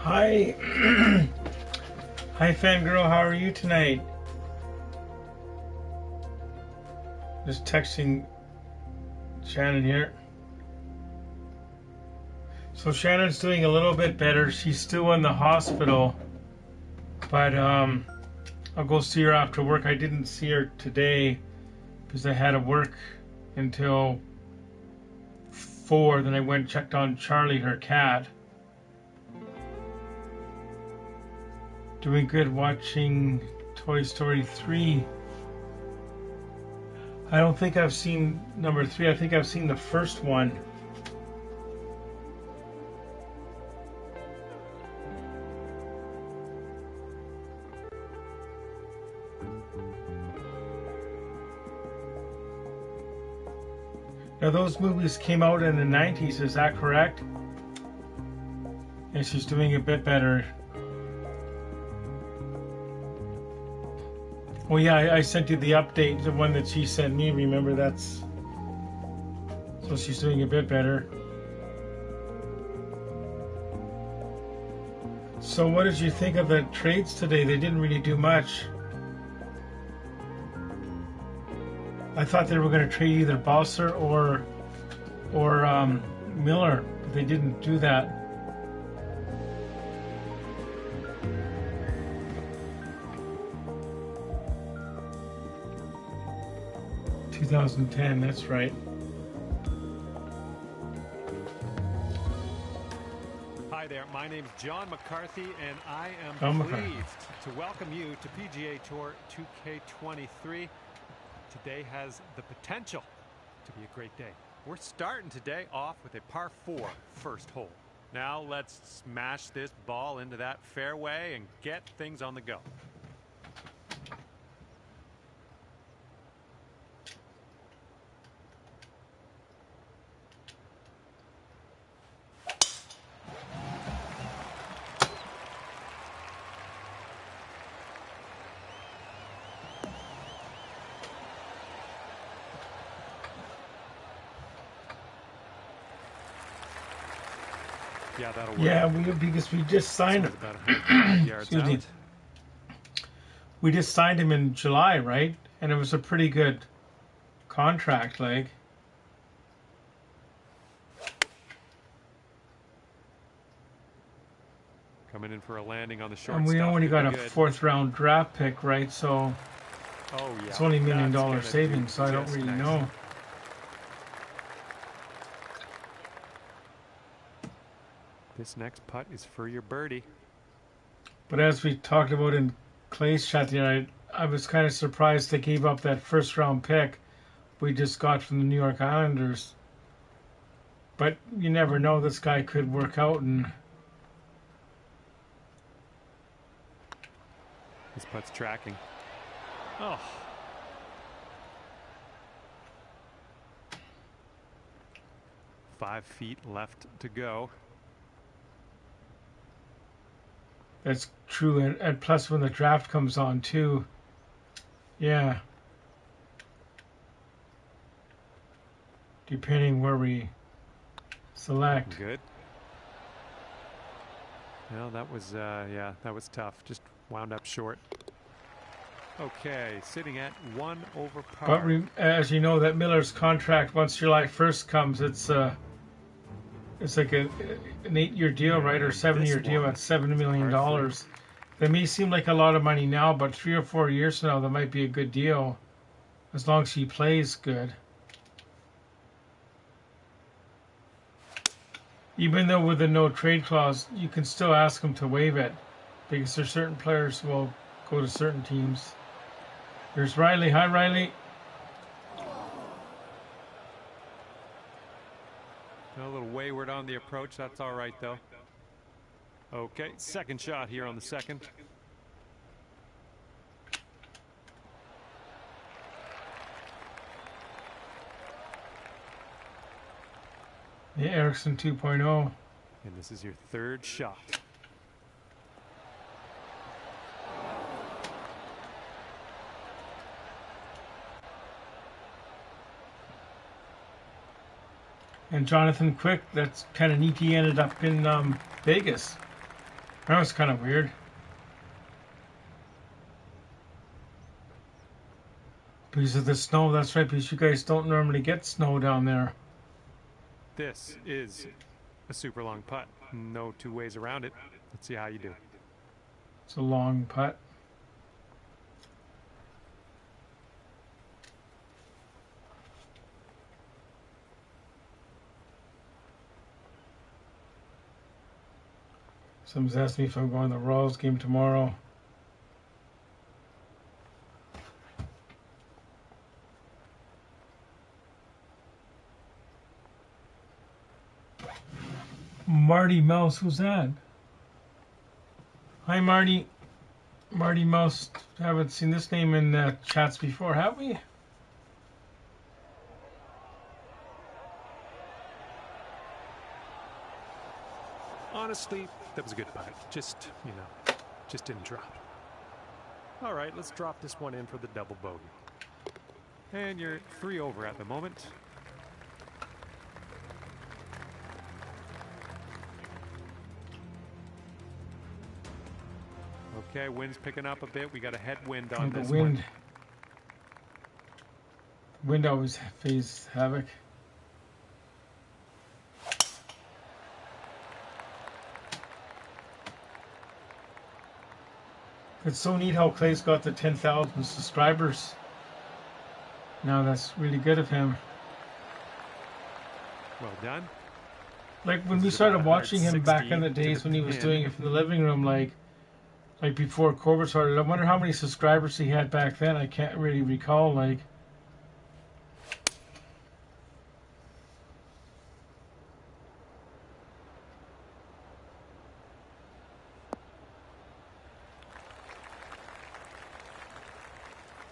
Hi. Hi, fangirl. How are you tonight? Just texting Shannon here. So Shannon's doing a little bit better. She's still in the hospital, but I'll go see her after work. I didn't see her today because I had to work until 4. Then I went and checked on Charlie, her cat. Doing good watching Toy Story 3. I don't think I've seen number 3. I think I've seen the first one. Now those movies came out in the 90s, is that correct? And she's doing a bit better. Oh yeah, I sent you the update, the one that she sent me. Remember, that's... So she's doing a bit better. So what did you think of the trades today? They didn't really do much. I thought they were going to trade either Balser or Miller, but they didn't do that. That's right. Hi there, my name's John McCarthy, and I am pleased to welcome you to PGA Tour 2K23. Today has the potential to be a great day. We're starting today off with a par 4 first hole. Now let's smash this ball into that fairway and get things on the go. Yeah, that'll work. Yeah, because we just signed him. Excuse me. We just signed him in July, right? And it was a pretty good contract, like. Coming in for a landing on the short And we stuff. only got a 4th round draft pick, right? So it's only $1 million savings, so I don't really know. This next putt is for your birdie. But as we talked about in Clay's chat the other night, I was kind of surprised they gave up that 1st round pick we just got from the New York Islanders. But you never know, this guy could work out. And this putt's tracking. Oh. Five feet left to go. That's true, and plus when the draft comes on too, yeah. Depending where we select. Good. Well, that was yeah, that was tough. Just wound up short. Okay, sitting at 1 over par. But as you know, that Miller's contract, once July 1st comes, it's like an 8-year deal, right, or 7-year deal at $7 million. That may seem like a lot of money now, but 3 or 4 years from now, that might be a good deal, as long as he plays good. Even though with the no trade clause, you can still ask him to waive it, because there's certain players who will go to certain teams. There's Riley. Hi, Riley. A little wayward on the approach. That's all right, though. Okay, second shot here on the second. Yeah, Erickson 2.0. And this is your 3rd shot. And Jonathan Quick, that's kind of neat. He ended up in Vegas. That was kind of weird. Because of the snow, that's right, because you guys don't normally get snow down there. This is a super long putt. No two ways around it. Let's see how you do. It's a long putt. Someone's asked me if I'm going to the Royals game tomorrow. Marty Mouse, who's that? Hi, Marty. Marty Mouse. Haven't seen this name in chats before, have we? Honestly, that was a good putt. Just, just didn't drop. All right, let's drop this one in for the double bogey. And you're 3 over at the moment. Okay, wind's picking up a bit. We got a headwind on this one. Wind always plays havoc. It's so neat how Clay's got the 10,000 subscribers. Now that's really good of him. Well done. Like when we started watching him back in the days when he was doing it from the living room, like before COVID started, I wonder how many subscribers he had back then. I can't really recall, like.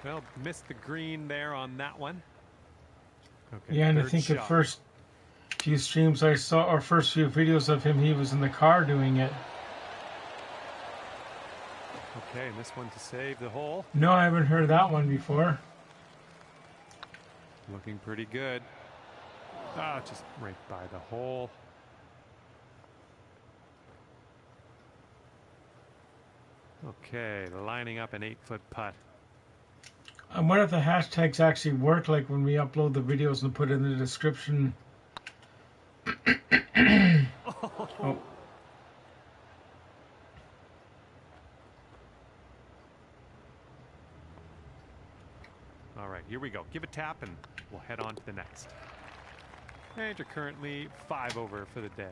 Well, missed the green there on that one. Okay, yeah, and I think the first few streams I saw, or first few videos of him, he was in the car doing it. Okay, and this one to save the hole. No, I haven't heard that one before. Looking pretty good. Ah, just right by the hole. Okay, lining up an 8-foot putt. I wonder if the hashtags actually work, like when we upload the videos and put it in the description. Oh. All right, here we go. Give a tap and we'll head on to the next. And you're currently 5 over for the day.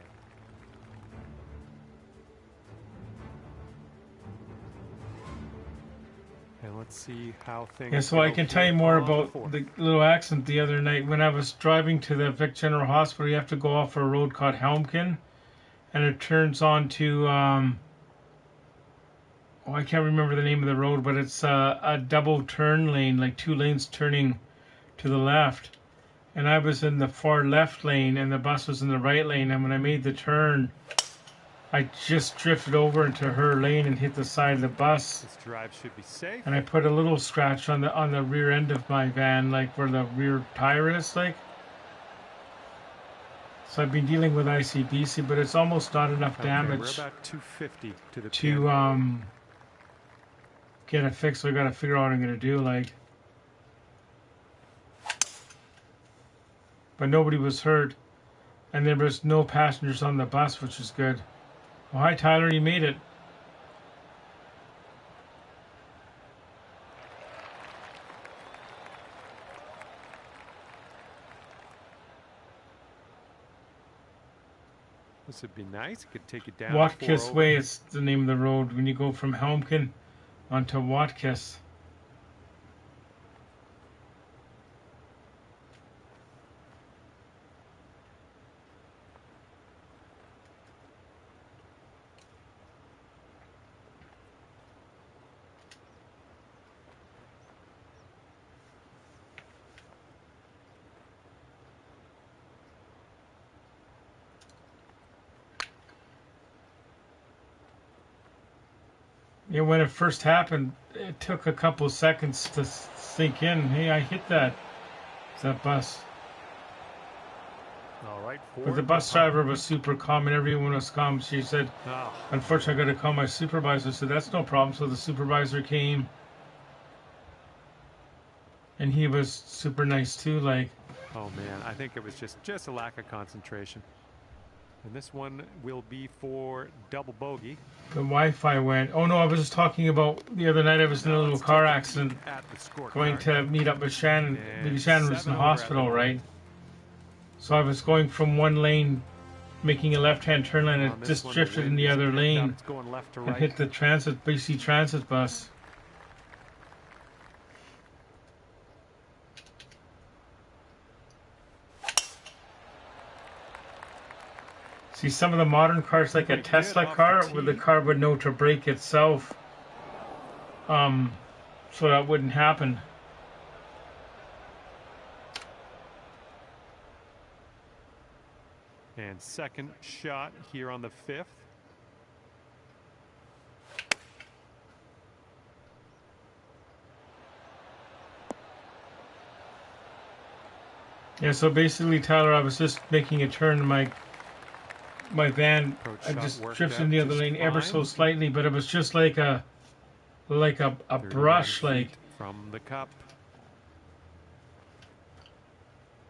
And let's see how things Yeah, so I can tell you more about the little accident the other night. When I was driving to the Vic General Hospital, you have to go off a road called Helmkin, and it turns on to, I can't remember the name of the road, but it's a double turn lane, like 2 lanes turning to the left. And I was in the far left lane, and the bus was in the right lane, and when I made the turn, I just drifted over into her lane and hit the side of the bus. This drive should be safe. And I put a little scratch on the rear end of my van, like where the rear tire is, like. So I've been dealing with ICBC, but it's almost not enough damage. We're about 250 to the to get it fixed. So I got to figure out what I'm gonna do, like. But nobody was hurt, and there was no passengers on the bus, which is good. Well, hi Tyler, you made it. This would be nice. It could take you down. Watkis Way is the name of the road when you go from Helmkin onto Watkis. Yeah, when it first happened, it took a couple of seconds to sink in. Hey, I hit that bus. All right But for the bus driver was super calm and everyone was calm. She said, unfortunately, I got to call my supervisor. So that's no problem. So the supervisor came. And he was super nice too. Like, oh man, I think it was just a lack of concentration. And this one will be for double bogey. The Wi-Fi went. Oh no, I was just talking about the other night. I was in a little car accident going to meet up with Shannon. Because Shannon was in the hospital, right? So I was going from one lane, making a left-hand turn lane, and it just drifted in the other lane and hit the BC Transit bus. See, some of the modern cars, like a Tesla car, where the car would know to brake itself, so that wouldn't happen. And second shot here on the 5th. Yeah, so basically, Tyler, I was just making a turn, and my van, I just drifted in the other lane ever so slightly, but it was just like a brush, like from the cup.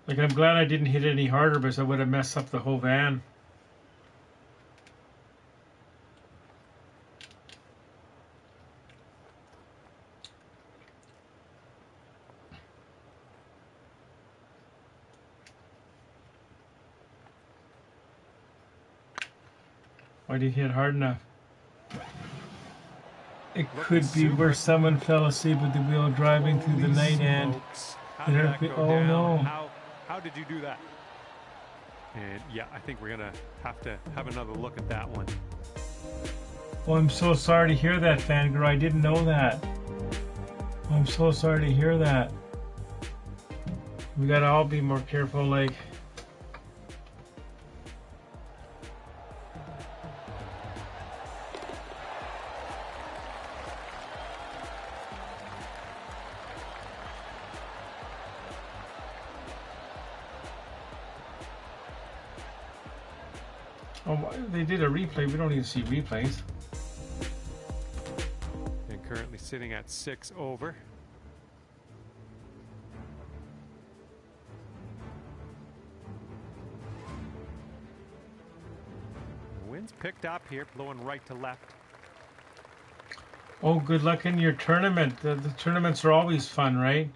Like, I'm glad I didn't hit it any harder, because I would have messed up the whole van. Why did you hit hard enough? It could be where someone fell asleep at the wheel driving through the night and oh no. How did you do that? And yeah, I think we're gonna have to have another look at that one. Oh, I'm so sorry to hear that, Fangirl. I didn't know that. I'm so sorry to hear that. We gotta all be more careful, like. Oh, they did a replay. We don't even see replays. And currently sitting at 6 over. The wind's picked up here, blowing right to left. Oh, good luck in your tournament. The tournaments are always fun, right?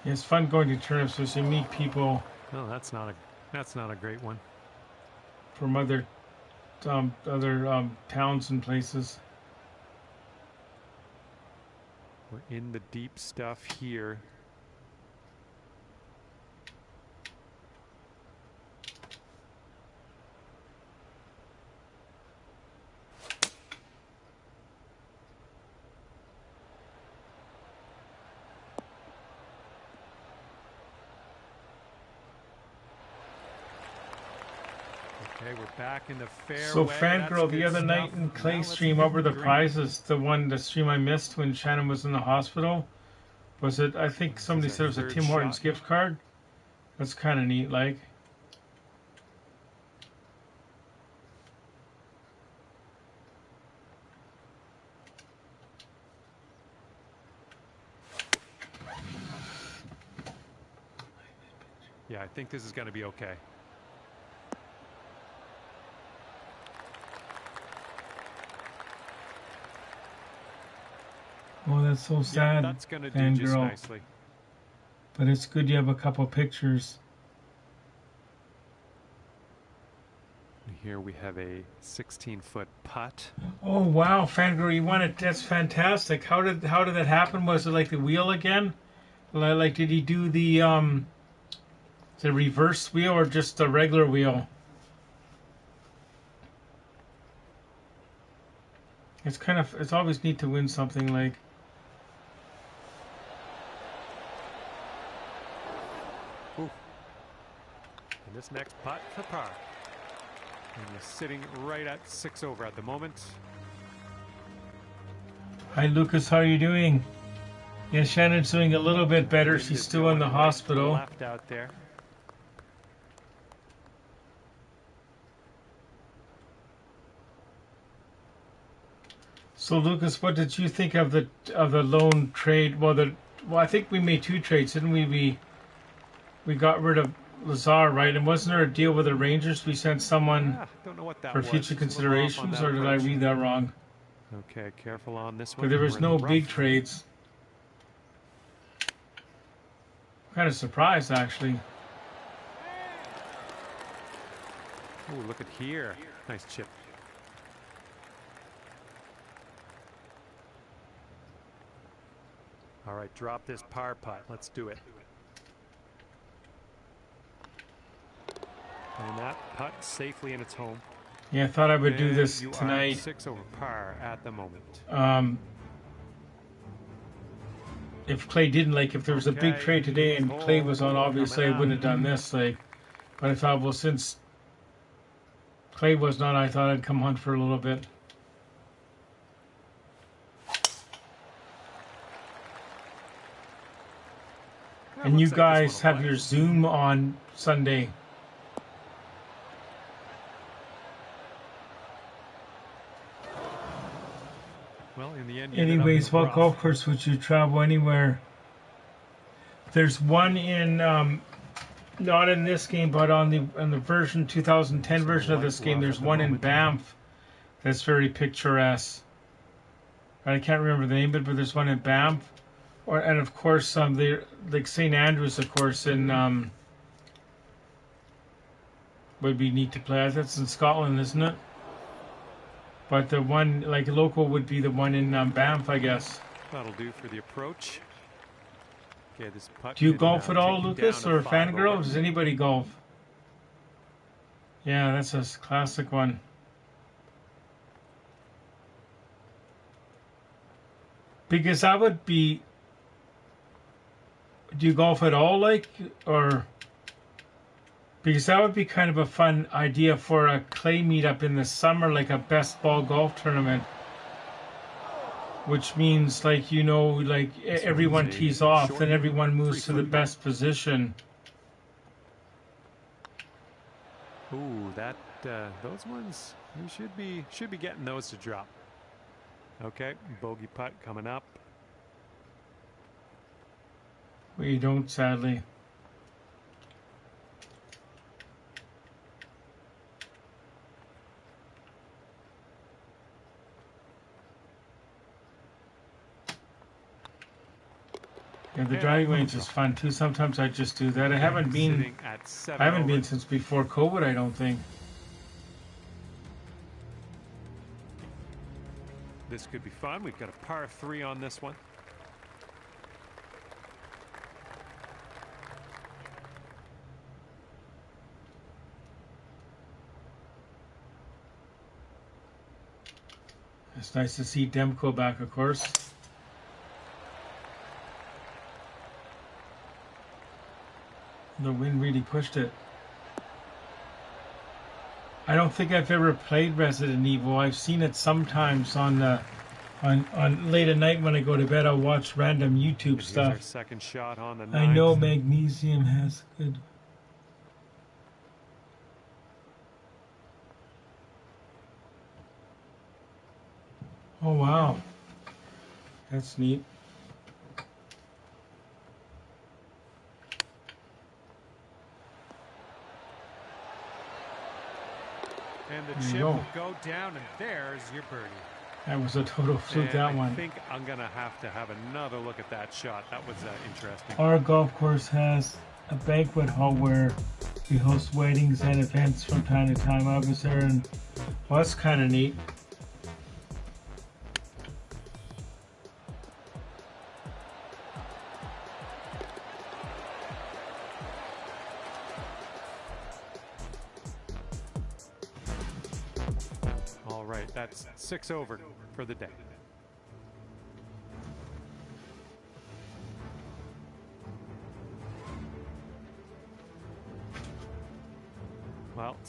It's fun going to tournaments because you meet people. No, that's not a great one. From other towns and places. We're in the deep stuff here. Okay, we're back in the fairway. So, Fangirl, the other night in Clay's stream, what were the prizes? The stream I missed when Shannon was in the hospital? Was it, I think somebody said it was a Tim Hortons gift card? That's kind of neat, like. Yeah, I think this is going to be okay. Oh, that's so sad, yeah, that's gonna do just Fangirl. Nicely. But it's good you have a couple pictures. Here we have a 16-foot putt. Oh wow, Fangirl, you won it. That's fantastic. How did that happen? Was it like the wheel again? Like, did he do the reverse wheel or just the regular wheel? It's always neat to win something like. this next putt for par. And we're sitting right at 6 over at the moment. Hi Lucas, how are you doing? Yeah, Shannon's doing a little bit better. She's still in the hospital. Left out there. So Lucas, what did you think of the loan trade? Well, I think we made 2 trades, didn't we? We got rid of Lazar, right? And wasn't there a deal with the Rangers? We sent someone don't know what that for future considerations, or did I read that wrong? Okay, careful on this one. But there was no big trades. I'm kind of surprised, actually. Oh, look at here. Nice chip. All right, drop this par putt. Let's do it. And that putt safely in its home. Yeah, I thought I would do this tonight. 6 over par at the moment. If Clay didn't, like, if there was a big trade today and Clay was on, obviously I wouldn't have done this, like. But I thought, well, since Clay was not, I thought I'd come hunt for a little bit. And you guys have your Zoom on Sunday. Well, in the end, anyways, what golf course would you travel anywhere? There's one in, not in this game, but on the version 2010 version of this game. There's one in Banff that's very picturesque. I can't remember the name of it, but there's one in Banff. And of course, like St. Andrews, of course, in would be neat to play. That's in Scotland, isn't it? But the one, like, local would be the one in Banff, I guess. That'll do for the approach. Okay, this putt. Do you golf at all, Lucas, or Fangirl? Does anybody golf? Yeah, that's a classic one. Because that would be... Do you golf at all, like, or... Because that would be kind of a fun idea for a clay meetup in the summer, like a best ball golf tournament. Which means, like, you know, like everyone tees off, then everyone moves to the best position. Ooh, those ones, we should be getting those to drop. Okay, bogey putt coming up. We don't, sadly. Yeah, the driving range is fun too. Sometimes I just do that. I haven't been since before COVID, I don't think. This could be fun. We've got a par 3 on this one. It's nice to see Demko back, of course. The wind really pushed it. I don't think I've ever played Resident Evil. I've seen it sometimes on late at night when I go to bed. I'll watch random YouTube stuff. Our second shot on the ninth. I know magnesium has good. Oh wow, that's neat. And the chip will go down, and there's your birdie. That was a total fluke, that one. I think I'm going to have another look at that shot. That was interesting. Our golf course has a banquet hall where we host weddings and events from time to time. I was there, and well, that's kind of neat. That's 6 over for the day.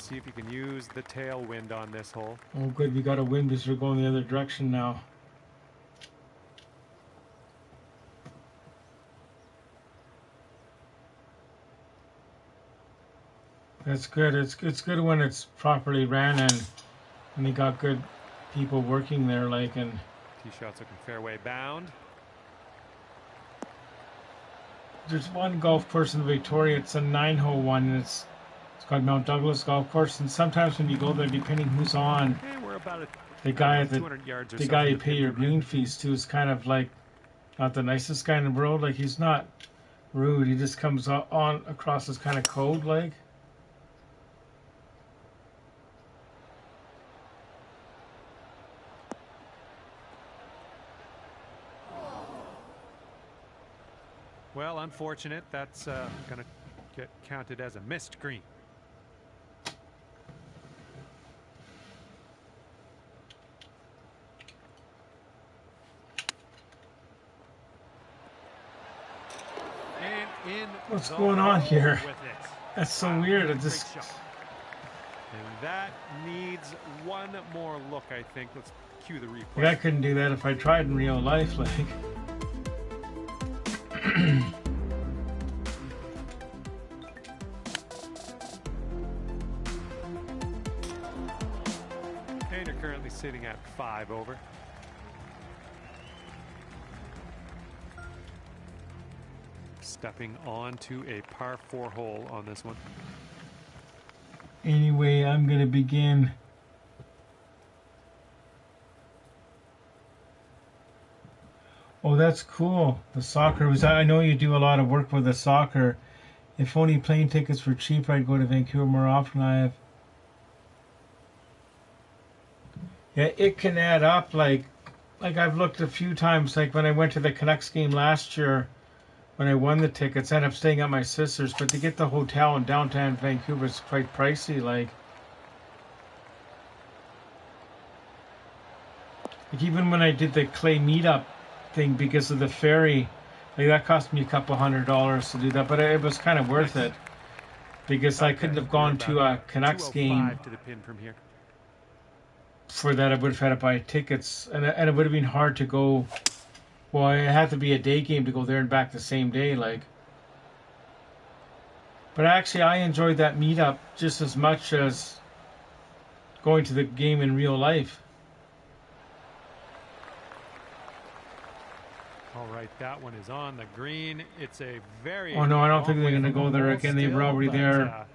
see if you can use the tailwind on this hole. Oh, good. We got a wind because we're going the other direction now. That's good. It's good when it's properly ran and you got good people working there, like, and Tee shots looking fairway bound. there's one golf course in Victoria. It's a 9-hole one, and it's called Mount Douglas Golf Course. And sometimes when you go there, depending who's on, We're about the guy at 200 yards or the so guy from you the pay pin your from here. green fees to is kind of like not the nicest guy in the world. Like, he's not rude. He just comes on across as kind of cold, like. Well, unfortunate. That's going to get counted as a missed green. And in What's going on here? with it. That's so weird. It just. Great shot. And that needs one more look, I think. Let's cue the replay. Like, I couldn't do that if I tried in real life, like. And you're currently sitting at 5 over. Stepping onto a par 4 hole on this one. Anyway, I'm going to begin. Oh, that's cool. The soccer was. I know you do a lot of work with the soccer. If only plane tickets were cheaper, I'd go to Vancouver more often. Yeah, it can add up. Like I've looked a few times. Like when I went to the Canucks game last year, when I won the tickets, I ended up staying at my sister's. But to get the hotel in downtown Vancouver is quite pricey. Like even when I did the clay meetup thing because of the ferry, like that cost me a couple $100 to do that, but it was kind of worth it because I couldn't have gone to a Canucks game to the pin from here. for that. I would have had to buy tickets, and it would have been hard to go. Well, it had to be a day game to go there and back the same day, like. But actually, I enjoyed that meetup just as much as going to the game in real life. All right, that one is on the green. It's a very. Oh no, I don't think they're going to go there again. They were already there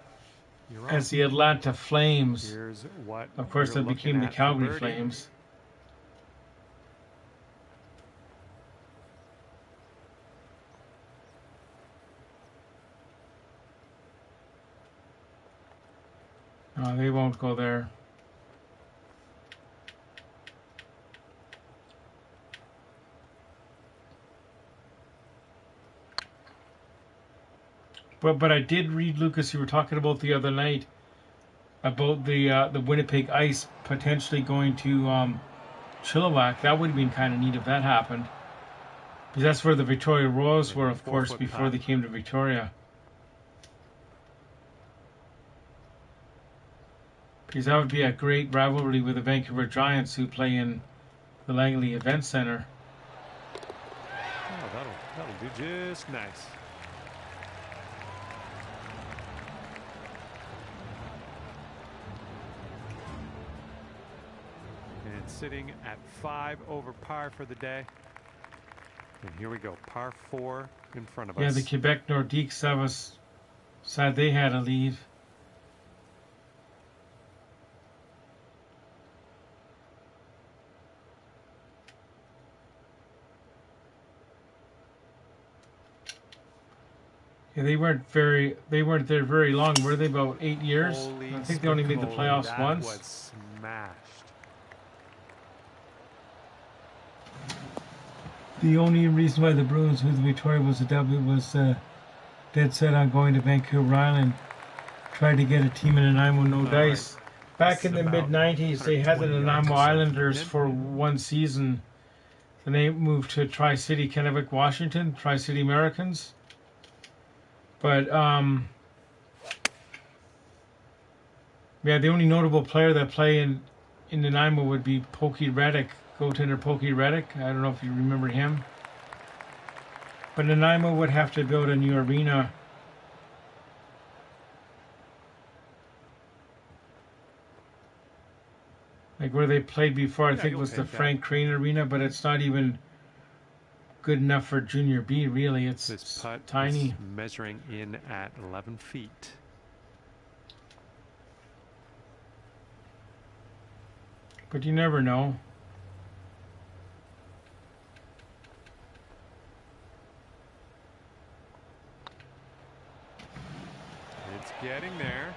as the Atlanta Flames. Here's what Of course, they became the Calgary Flames. No, they won't go there. But I did read, Lucas, you were talking about the other night about the Winnipeg Ice potentially going to Chilliwack. That would have been kind of neat if that happened. Because that's where the Victoria Royals were, of course, before they came to Victoria. Because that would be a great rivalry with the Vancouver Giants, who play in the Langley Event Center. Oh, that'll do just nice. And sitting at 5 over par for the day. And here we go, par 4 in front of us. Yeah, the Quebec Nordiques, that was sad they had to leave. Yeah, they weren't there very long, were they? About 8 years? Holy I think they only made the playoffs that once. Was smashed. The only reason why the Bruins with Victoria was a W was dead set on going to Vancouver Island. Tried to get a team in Nanaimo, no dice. Right. Back in the mid-90s, they had the Nanaimo Islanders for one season. Then they moved to Tri-City, Kennewick, Washington, Tri-City Americans. But Yeah, the only notable player that play in Nanaimo would be Pokey Reddick, goaltender Pokey Reddick. I don't know if you remember him. But Nanaimo would have to build a new arena. Like where they played before, I think it was the Frank Crane Arena, but it's not even good enough for Junior B, really. It's tiny. Is measuring in at 11 feet. But you never know. It's getting there.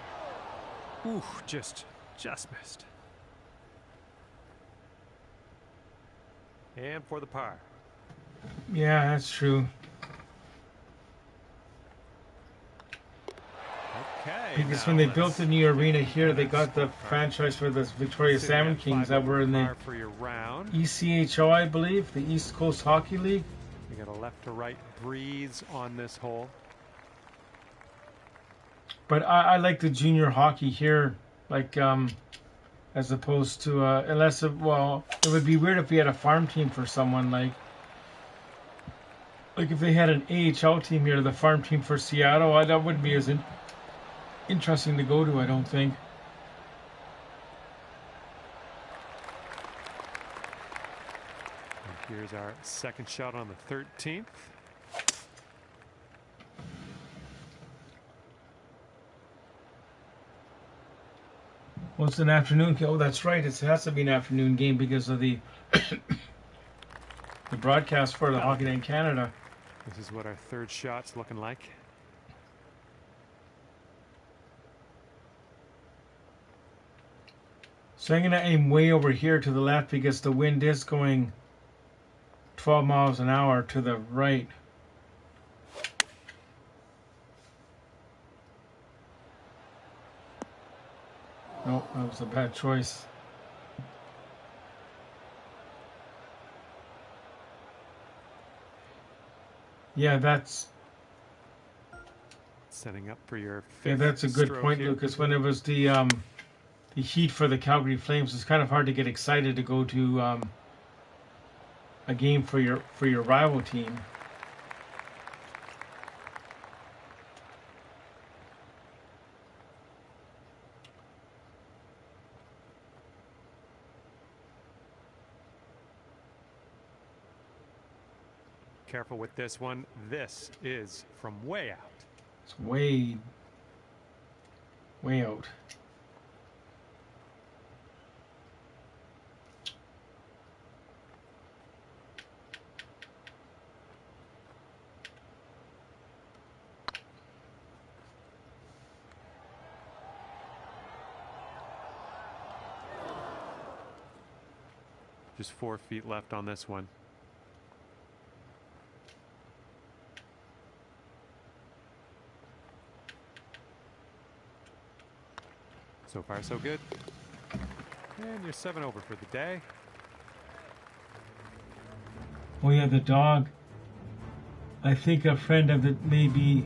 Ooh, just missed. And for the par. Yeah, that's true. Okay. Because when they built the new arena here, they got the franchise for the Victoria Salmon Kings that were in the ECHO, I believe, the East Coast Hockey League. You got a left to right breeze on this hole. But I like the junior hockey here, like as opposed to unless it would be weird if we had a farm team for someone like if they had an AHL team here, the farm team for Seattle. That wouldn't be as interesting to go to, I don't think. And here's our second shot on the 13th. Well, it's an afternoon. Oh, that's right. It has to be an afternoon game because of the the broadcast for the Hockey Night in Canada. This is what our third shot's looking like. So I'm going to aim way over here to the left because the wind is going 12 miles an hour to the right. No, that was a bad choice. Yeah, that's setting up for your fifth. Yeah, that's a good point, here. Lucas. When it was the heat for the Calgary Flames, it's kind of hard to get excited to go to a game for your rival team. Careful with this one. This is from way out. It's way out. Just 4 feet left on this one. So far, so good. And you're 7 over for the day. Oh yeah, the dog. I think a friend of it may be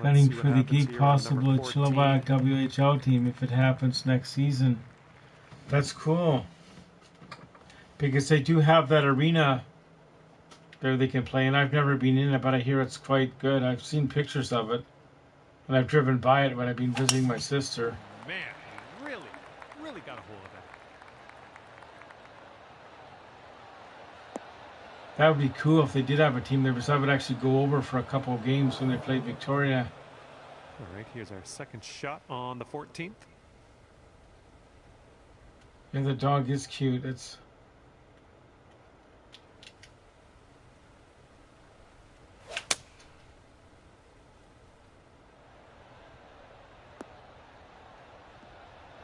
gunning for the gig possible at Chilliwack WHL team if it happens next season. That's cool. Because they do have that arena there they can play, and I've never been in it, but I hear it's quite good. I've seen pictures of it, and I've driven by it when I've been visiting my sister. Man, really got a hold of that. That would be cool if they did have a team there, because I would actually go over for a couple of games when they played Victoria. All right, here's our second shot on the 14th. Yeah, the dog is cute. It's...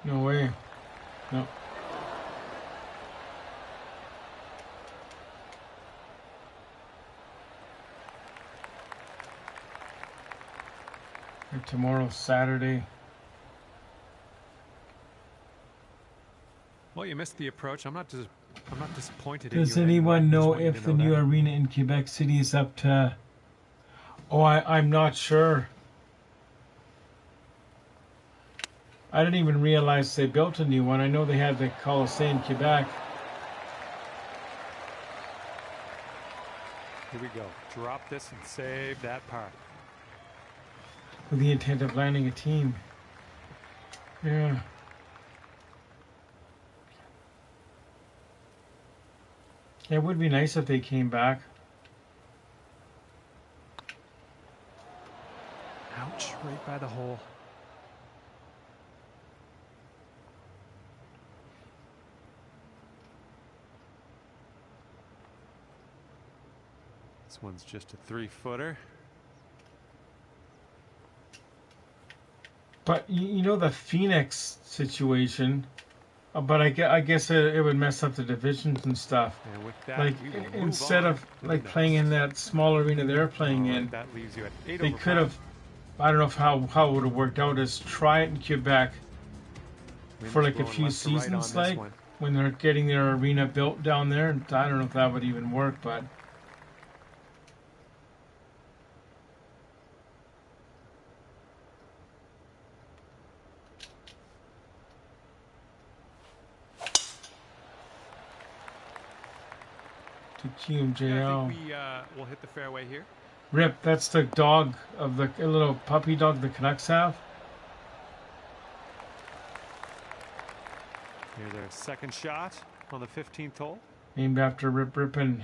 No way. No. And tomorrow's Saturday. Well, you missed the approach. I'm not disappointed. Does anyone know if the new arena in Quebec City is up to... Oh, I'm not sure. I didn't even realize they built a new one. I know they had the Coliseum in Quebec. Here we go. Drop this and save that par. With the intent of landing a team. Yeah. It would be nice if they came back. Ouch, right by the hole. This one's just a 3-footer. But you know the Phoenix situation, but I guess it would mess up the divisions and stuff. And with that, like instead of like playing in that small arena they're playing in, that leaves you at 8 they could have. I don't know how it would have worked out. Is try it in Quebec for like a few seasons, like when they're getting their arena built down there. And I don't know if that would even work, but. To QMJL. Yeah, I think we'll hit the fairway here. Rip, that's the dog of the little puppy dog the Canucks have. Here's their second shot on the 15th hole. Named after Rip Rippin.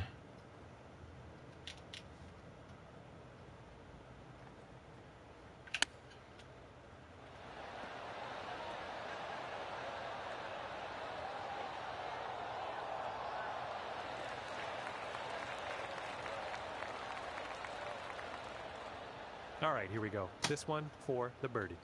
All right, here we go. This one for the birdie.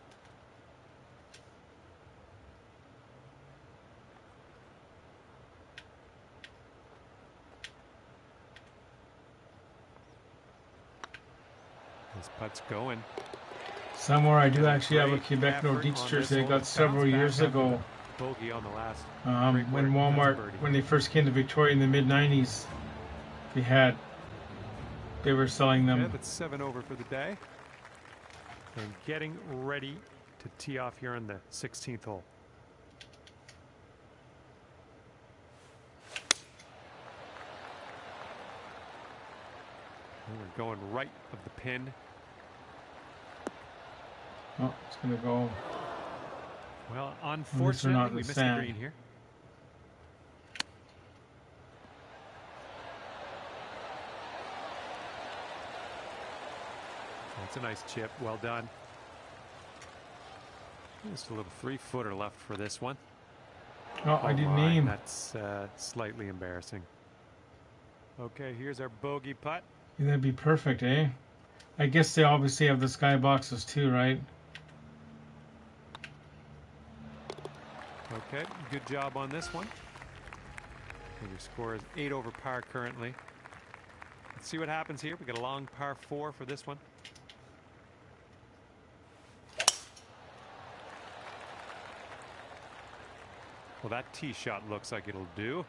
This putt's going. Somewhere I do actually have a Quebec Nordiques jersey I got several years ago. Bogey on the last. When Walmart, when they first came to Victoria in the mid-90s, they were selling them. Yeah, that's 7 over for the day. And getting ready to tee off here on the 16th hole. And we're going right of the pin. Oh, it's going to go. Well, unfortunately, we missed the green here. That's a nice chip. Well done. Just a little 3-footer left for this one. Oh, I didn't aim. That's slightly embarrassing. Okay, here's our bogey putt. Yeah, that'd be perfect, eh? I guess they obviously have the sky boxes too, right? Okay, good job on this one. And your score is 8 over par currently. Let's see what happens here. We got a long par 4 for this one. Well, that tee shot looks like it'll do.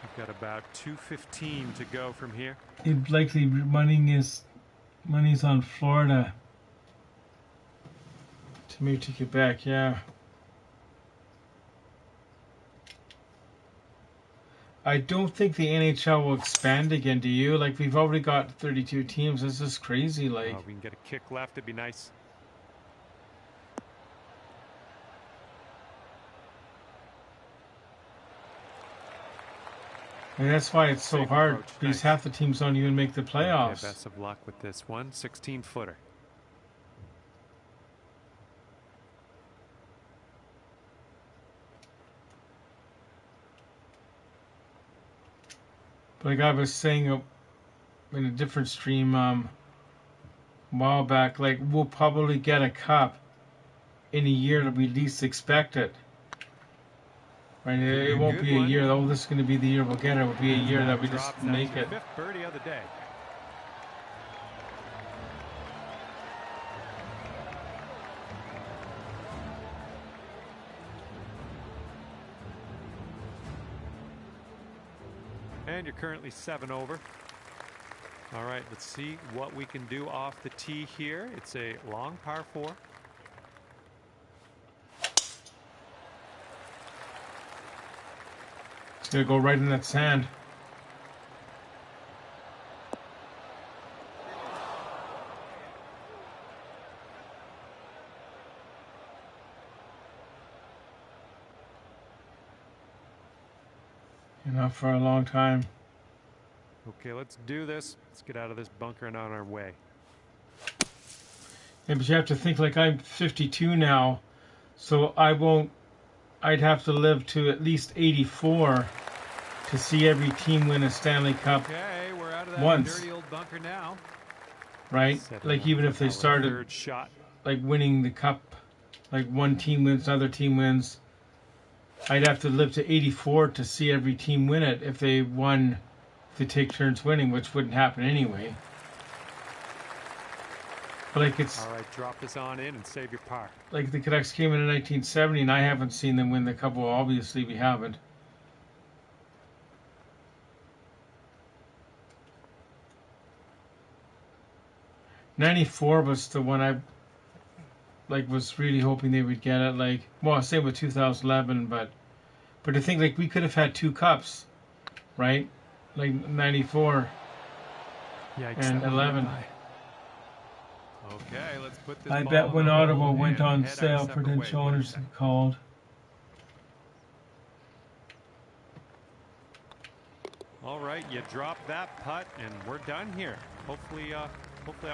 We've got about 2:15 to go from here. It likely money's on Florida to move to Quebec, yeah. I don't think the NHL will expand again, do you? Like, we've already got 32 teams. This is crazy, like. We can get a kick left. It'd be nice. And that's why it's so hard, because half the teams don't even make the playoffs. Yeah, best of luck with this one. 16-footer. Like I was saying in a different stream a while back, like we'll probably get a cup in a year that we least expect it. Right? It won't be a year, oh, this is going to be the year we'll get it. It will be a year that we just make it. 5th birdie of the day. And you're currently 7 over. All right, let's see what we can do off the tee here. It's a long par 4. It's gonna go right in that sand. Not for a long time. Okay, let's do this. Let's get out of this bunker and on our way. Yeah, but you have to think, like, I'm 52 now, so I'd have to live to at least 84 to see every team win a Stanley Cup. Okay, we're out of that once. dirty old bunker now. Right? Like, even if they started shot, like winning the cup, like one team wins, another team wins, I'd have to live to 84 to see every team win it if they take turns winning, which wouldn't happen anyway. But like, it's all right, drop this on in and save your par. Like the Canucks came in 1970, and I haven't seen them win the cup. Well, obviously we haven't. '94 was the one I was really hoping they would get it. Like, well, same with 2011, but to think, like, we could have had 2 cups, right? Like 94 and 11. Okay, let's put this. I bet when Ottawa went on sale, potential owners called. All right, you drop that putt, and we're done here. Hopefully I'll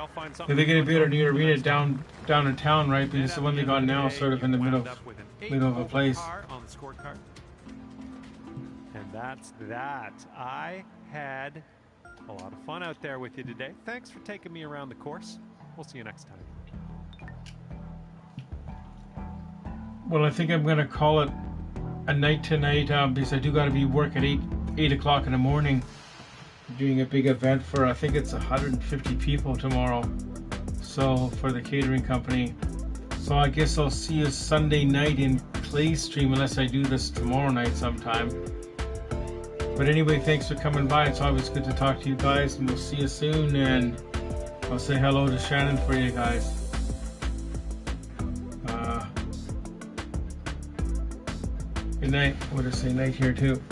find something. They're going to build a new arena down in town, right? Because the one they got now is sort of in the middle of a place. On the scorecard. And that's that. I had a lot of fun out there with you today. Thanks for taking me around the course. We'll see you next time. Well, I think I'm going to call it a night tonight because I do got to be work at 8 o'clock in the morning. I'm doing a big event for, I think it's 150 people tomorrow. So for the catering company. So I guess I'll see you Sunday night in Clay's stream, unless I do this tomorrow night sometime. But anyway, thanks for coming by. It's always good to talk to you guys, and we'll see you soon. And I'll say hello to Shannon for you guys. Good night. I would have say night here too.